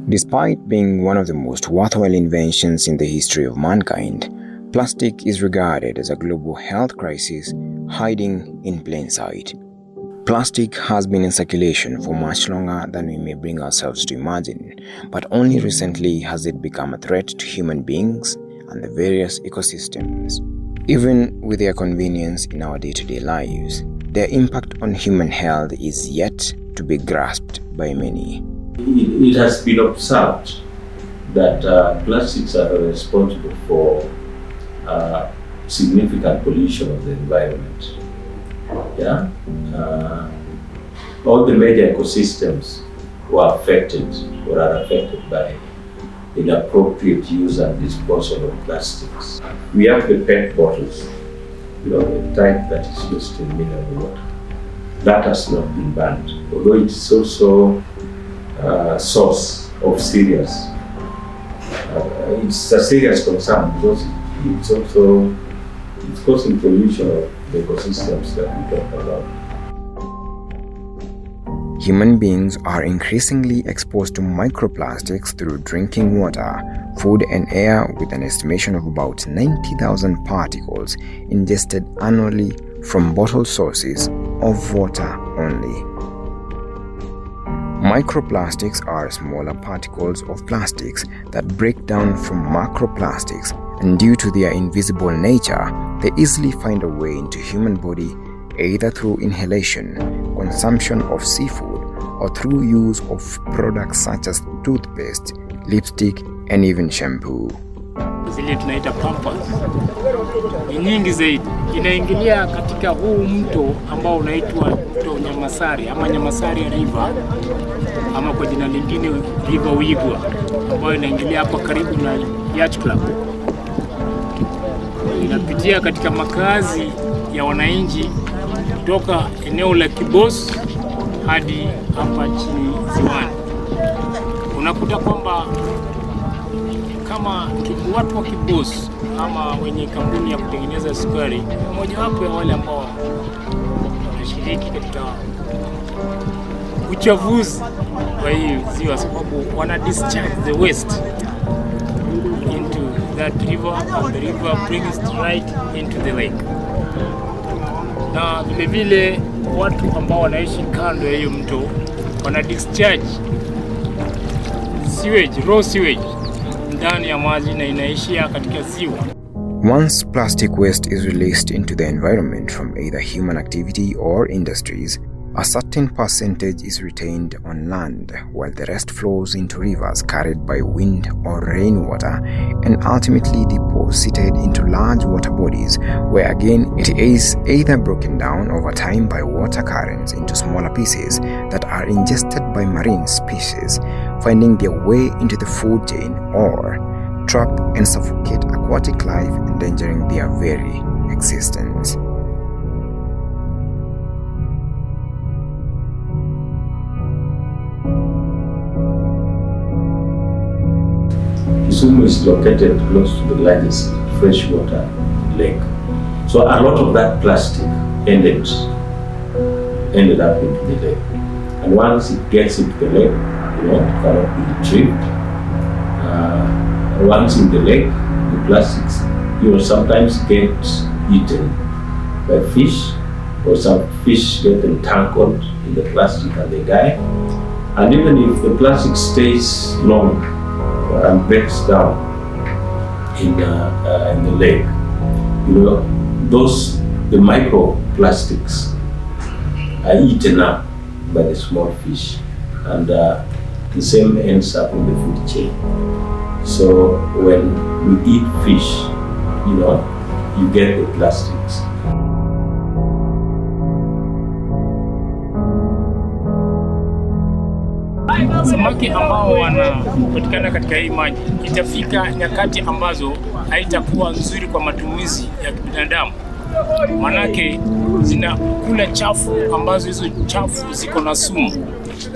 Despite being one of the most worthwhile inventions in the history of mankind, plastic is regarded as a global health crisis hiding in plain sight. Plastic has been in circulation for much longer than we may bring ourselves to imagine, but only recently has it become a threat to human beings and the various ecosystems. Even with their convenience in our day-to-day lives, their impact on human health is yet to be grasped by many. It has been observed that plastics are responsible for significant pollution of the environment. All the major ecosystems were affected or are affected by inappropriate use and disposal of plastics. We have the PET bottles, the type that is used in mineral water. That has not been banned, although it is also a source of serious. It's a serious concern because it's causing pollution of the ecosystems that we talk about. Human beings are increasingly exposed to microplastics through drinking water, food and air, with an estimation of about 90,000 particles ingested annually from bottled sources of water only. Microplastics are smaller particles of plastics that break down from macroplastics, and due to their invisible nature, they easily find a way into human body either through inhalation, consumption of seafood, or through use of products such as toothpaste, lipstick, and even shampoo. Zile tunaita pampers ni nyingi zaidi, inaingilia katika huu mto ambao unaitwa mto Nyamasari ama Nyamasari River, ama kwa jina lingine River Wigwa, ambayo inaingilia hapa karibu na Yacht Club. Inapitia katika makazi ya wananchi kutoka eneo la Kibos hadi hapa chini ziwani. Unakuta kwamba kama watu wa Kibos ama wenye kampuni ya kutengeneza sukari, mmoja wapo ya wale ambao wanashiriki katika uchafuzi wa hii ziwa, sababu wana discharge the waste into that river and the river brings it right into the lake. Na vile vile watu ambao wanaishi kando ya hiyo mto wana discharge sewage, raw sewage ndani ya maji na inaishia katika ziwa. Once plastic waste is released into the environment from either human activity or industries, a certain percentage is retained on land, while the rest flows into rivers carried by wind or rainwater and ultimately deposited into large water bodies, where again it is either broken down over time by water currents into smaller pieces that are ingested by marine species, finding their way into the food chain, or trap and suffocate aquatic life, endangering their very existence. Kisumu is located close to the largest freshwater lake. So a lot of that plastic ended up into the lake. And once it gets into the lake, it cannot be retrieved. Once in the lake, the plastics, sometimes get eaten by fish, or some fish get entangled in the plastic and they die. And even if the plastic stays long and breaks down in the lake, the microplastics are eaten up by the small fish, and the same ends up in the food chain. So when we eat fish, you get the plastics. Samaki ambao wanapatikana katika hii maji, itafika nyakati ambazo haitakuwa nzuri kwa matumizi ya binadamu. Manake zinakula chafu ambazo hizo chafu ziko na sumu.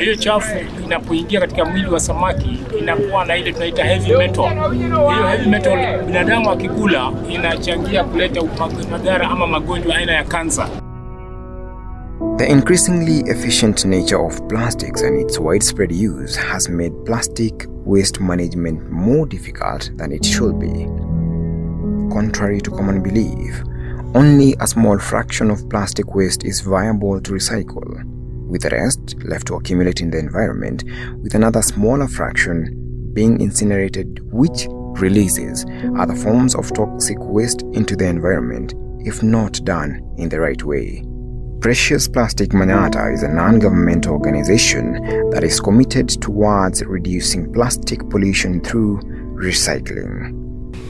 Hiyo chafu inapoingia katika mwili wa samaki inakuwa na ile tunaita heavy metal. Hiyo heavy metal binadamu akikula inachangia kuleta madhara ama magonjwa aina ya kansa. The increasingly efficient nature of plastics and its widespread use has made plastic waste management more difficult than it should be. Contrary to common belief, only a small fraction of plastic waste is viable to recycle, with the rest left to accumulate in the environment, with another smaller fraction being incinerated, which releases other forms of toxic waste into the environment if not done in the right way. Precious Plastic Manyata is a non-governmental organization that is committed towards reducing plastic pollution through recycling.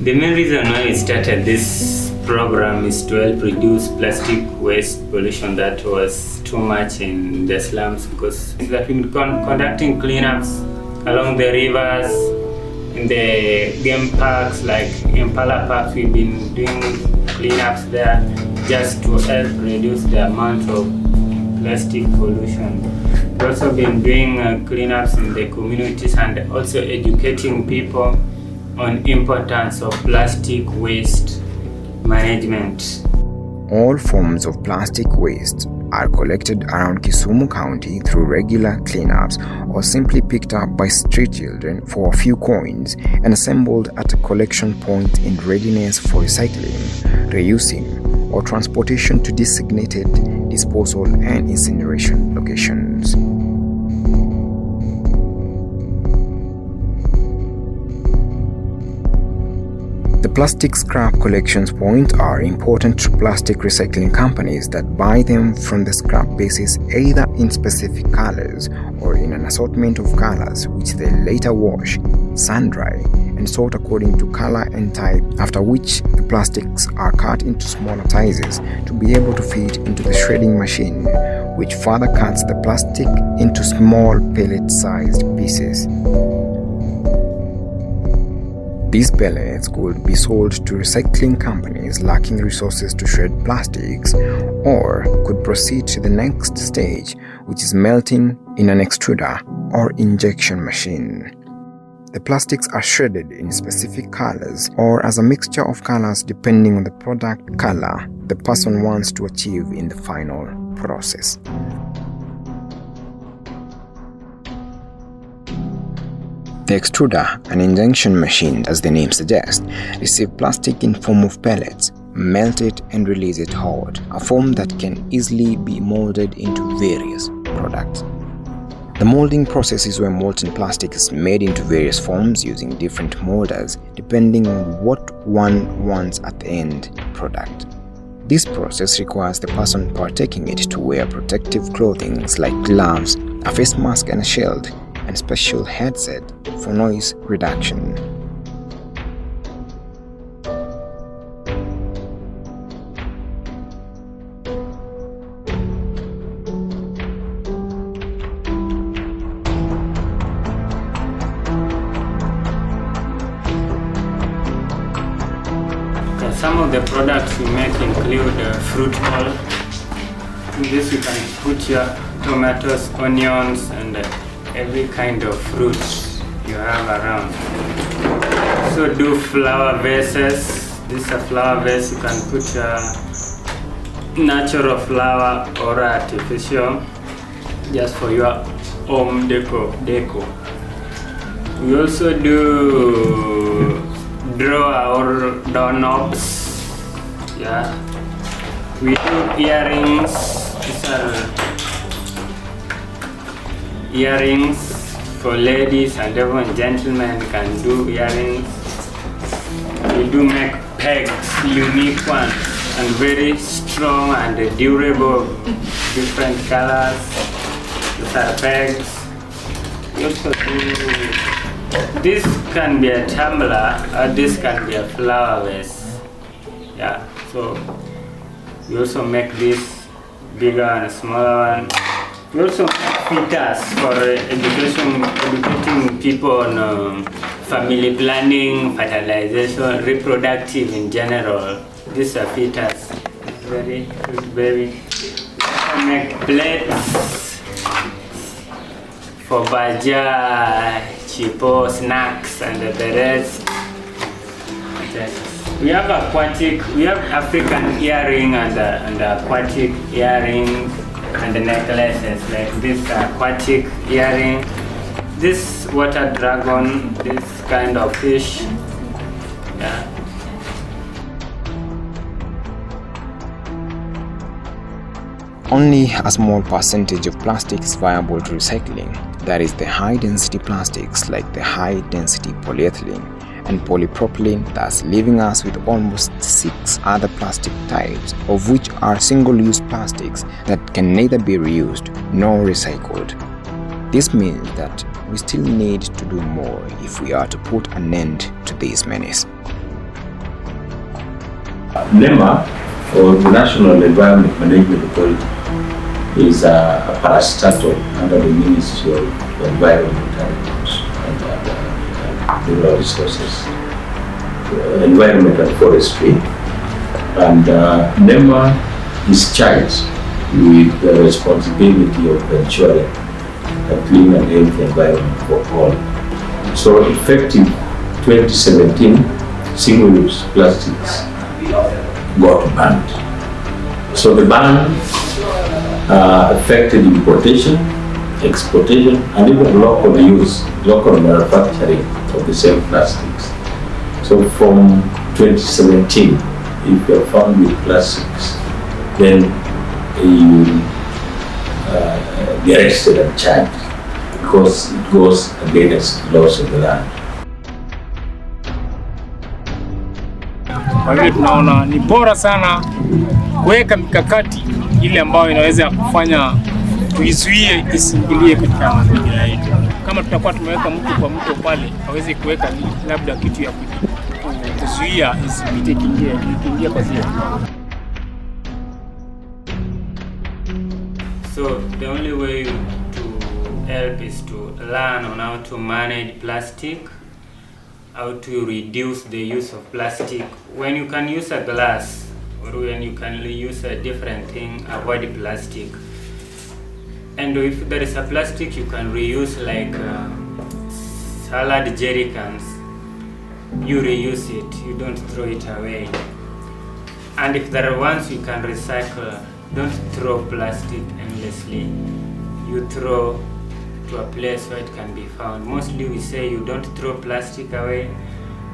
The main reason why we started this program is to help reduce plastic waste pollution that was too much in the slums, because we've been conducting cleanups along the rivers, in the game parks like Impala Park. We've been doing cleanups there just to help reduce the amount of plastic pollution. We've also been doing cleanups in the communities and also educating people on importance of plastic waste management. All forms of plastic waste are collected around Kisumu County through regular cleanups or simply picked up by street children for a few coins and assembled at a collection point in readiness for recycling, reusing, or transportation to designated disposal and incineration locations. The plastic scrap collections points are important to plastic recycling companies that buy them from the scrap basis either in specific colors or in an assortment of colors, which they later wash, sun-dry, and sort according to color and type, after which the plastics are cut into smaller sizes to be able to fit into the shredding machine, which further cuts the plastic into small pellet-sized pieces. These pellets could be sold to recycling companies lacking resources to shred plastics, or could proceed to the next stage, which is melting in an extruder or injection machine. The plastics are shredded in specific colors or as a mixture of colors depending on the product color the person wants to achieve in the final process. The extruder, an injection machine as the name suggests, receives plastic in form of pellets, melt it and release it hot, a form that can easily be molded into various products. The molding process is where molten plastic is made into various forms using different molders depending on what one wants at the end product. This process requires the person partaking it to wear protective clothing like gloves, a face mask and a shield, and special headset for noise reduction. Some of the products we make include fruit bowl. In this you can put your tomatoes, onions, and every kind of fruit you have around. So do flower vases. This is a flower vase. You can put a natural flower or artificial, just for your home deco. We also do drawer or doorknobs. Yeah. We do earrings. These are earrings for ladies, and even gentlemen can do earrings. We do make pegs, unique ones, and very strong and durable, different colors. These are pegs. We also do, this can be a tumbler, or this can be a flower vase. Yeah, so we also make this bigger and smaller one. We also make feeders for educating people on family planning, fertilization, reproductive in general. These are feeders. Very good, very. We make plates for baja, chipo, snacks, and the rest. We have African earring and aquatic earring. and necklaces like this aquatic earring, this water dragon, this kind of fish. Yeah. Only a small percentage of plastic is viable to recycling. That is the high-density plastics like the high-density polyethylene and polypropylene, thus leaving us with almost 6 other plastic types, of which are single-use plastics that can neither be reused nor recycled. This means that we still need to do more if we are to put an end to this menace. NEMA, or the National Environment Management Authority, is a parastatal under the Ministry of Environment and Mineral Resources, Environment and Forestry. And NEMA is charged with the responsibility of ensuring a clean and healthy environment for all. So effective 2017, single-use plastics got banned. So the ban affected importation, exportation, and even local use, local manufacturing of the same plastics. So from 2017, if you are found with plastics, then you be arrested and charged because it goes against laws of the land. Kwa hivyo tunaona ni bora sana kuweka mikakati ile ambayo inaweza kufanya tuizuie isiingilie katika mazingira yetu. Kama tutakuwa tumeweka mtu kwa mtu pale, hawezi kuweka labda kitu ya kuzuia isipite kiingie kwa ziwa. So the only way to help is to learn on how to manage plastic, how to reduce the use of plastic. When you can use a glass or when you can use a different thing, avoid plastic. And if there is a plastic you can reuse, like salad jerry cans, you reuse it, you don't throw it away. And if there are ones you can recycle, don't throw plastic endlessly. You throw to a place where it can be found. Mostly we say you don't throw plastic away,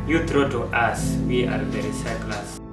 you throw to us, we are the recyclers.